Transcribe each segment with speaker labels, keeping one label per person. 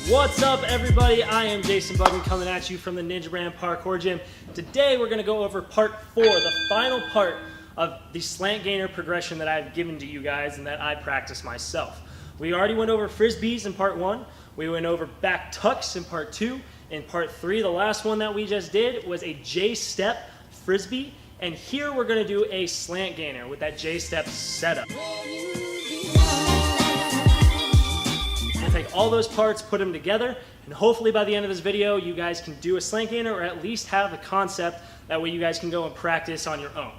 Speaker 1: What's up, everybody? I am Jason Budden coming at you from the Ninja Brand Parkour Gym. Today we're going to go over part 4, the final part of the Slant Gainer progression that I've given to you guys and that I practice myself. We already went over frisbees in part 1. We went over back tucks in part 2. In part 3, the last one that we just did was a J-step frisbee. And here we're going to do a Slant Gainer with that J-step setup. Take all those parts, put them together, and hopefully by the end of this video you guys can do a Slant Gainer or at least have the concept. That way you guys can go and practice on your own.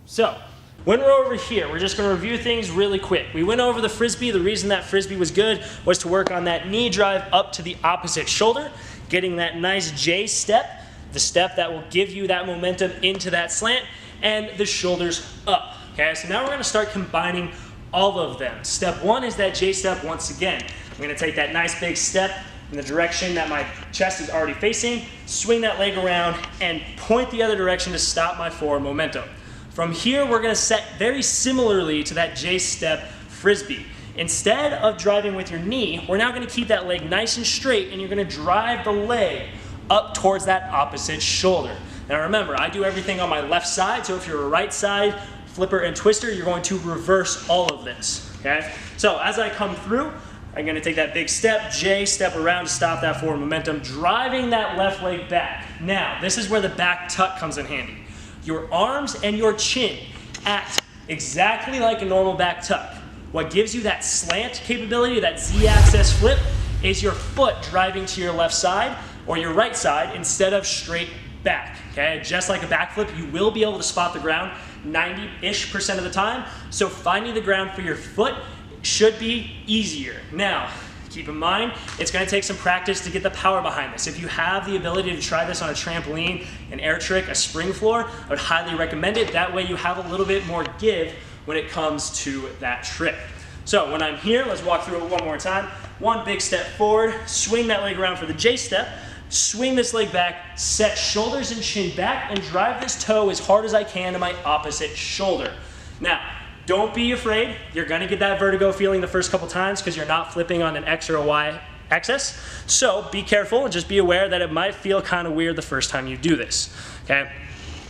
Speaker 1: So when we're over here, we're just going to review things really quick. We went over the frisbee. The reason that frisbee was good was to work on that knee drive up to the opposite shoulder, getting that nice J step, the step that will give you that momentum into that slant, and the shoulders up. Okay, so now we're going to start combining all of them. Step 1 is that J step once again. I'm going to take that nice big step in the direction that my chest is already facing, swing that leg around, and point the other direction to stop my forward momentum. From here, we're going to set very similarly to that J-step frisbee. Instead of driving with your knee, we're now going to keep that leg nice and straight, and you're going to drive the leg up towards that opposite shoulder. Now remember, I do everything on my left side, so if you're a right side flipper and twister, you're going to reverse all of this. Okay? So as I come through, I'm going to take that big step, J, step around to stop that forward momentum, driving that left leg back. Now, this is where the back tuck comes in handy. Your arms and your chin act exactly like a normal back tuck. What gives you that slant capability, that Z-axis flip, is your foot driving to your left side or your right side instead of straight back. Okay? Just like a backflip, you will be able to spot the ground 90-ish% of the time, so finding the ground for your foot should be easier. Now, keep in mind, it's going to take some practice to get the power behind this. If you have the ability to try this on a trampoline, an air trick, a spring floor, I would highly recommend it. That way you have a little bit more give when it comes to that trick. So when I'm here, let's walk through it one more time. One big step forward, swing that leg around for the J step, swing this leg back, set shoulders and chin back, and drive this toe as hard as I can to my opposite shoulder. Now, don't be afraid. You're going to get that vertigo feeling the first couple times because you're not flipping on an X or a Y axis. So be careful and just be aware that it might feel kind of weird the first time you do this. Okay?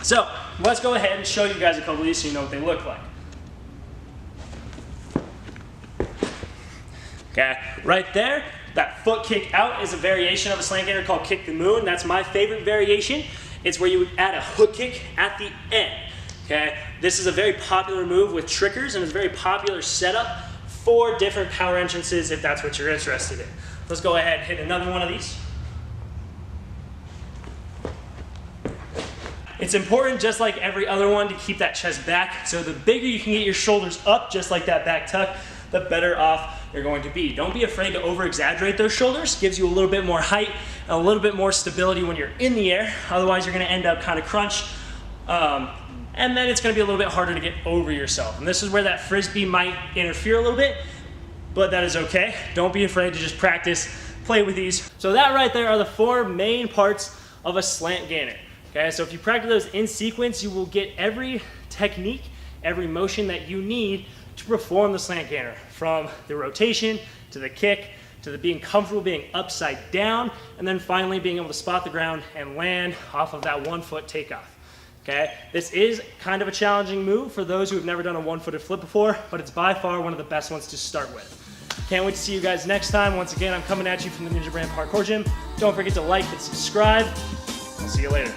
Speaker 1: So let's go ahead and show you guys a couple of these so you know what they look like. Okay, right there, that foot kick out is a variation of a Slant Gainer called Kick the Moon. That's my favorite variation. It's where you would add a hook kick at the end. Okay, this is a very popular move with trickers and it's a very popular setup for different power entrances if that's what you're interested in. Let's go ahead and hit another one of these. It's important, just like every other one, to keep that chest back. So the bigger you can get your shoulders up, just like that back tuck, the better off you're going to be. Don't be afraid to over-exaggerate those shoulders. Gives you a little bit more height and a little bit more stability when you're in the air. Otherwise, you're going to end up kind of crunched. And then it's going to be a little bit harder to get over yourself. And this is where that frisbee might interfere a little bit, but that is okay. Don't be afraid to just practice, play with these. So that right there are the 4 main parts of a Slant Gainer. Okay, so if you practice those in sequence, you will get every technique, every motion that you need to perform the Slant Gainer, from the rotation to the kick to the being comfortable being upside down, and then finally being able to spot the ground and land off of that 1-foot takeoff. Okay, this is kind of a challenging move for those who have never done a 1-footed flip before, but it's by far one of the best ones to start with. Can't wait to see you guys next time. Once again, I'm coming at you from the Ninja Brand Parkour Gym. Don't forget to like and subscribe. I'll see you later.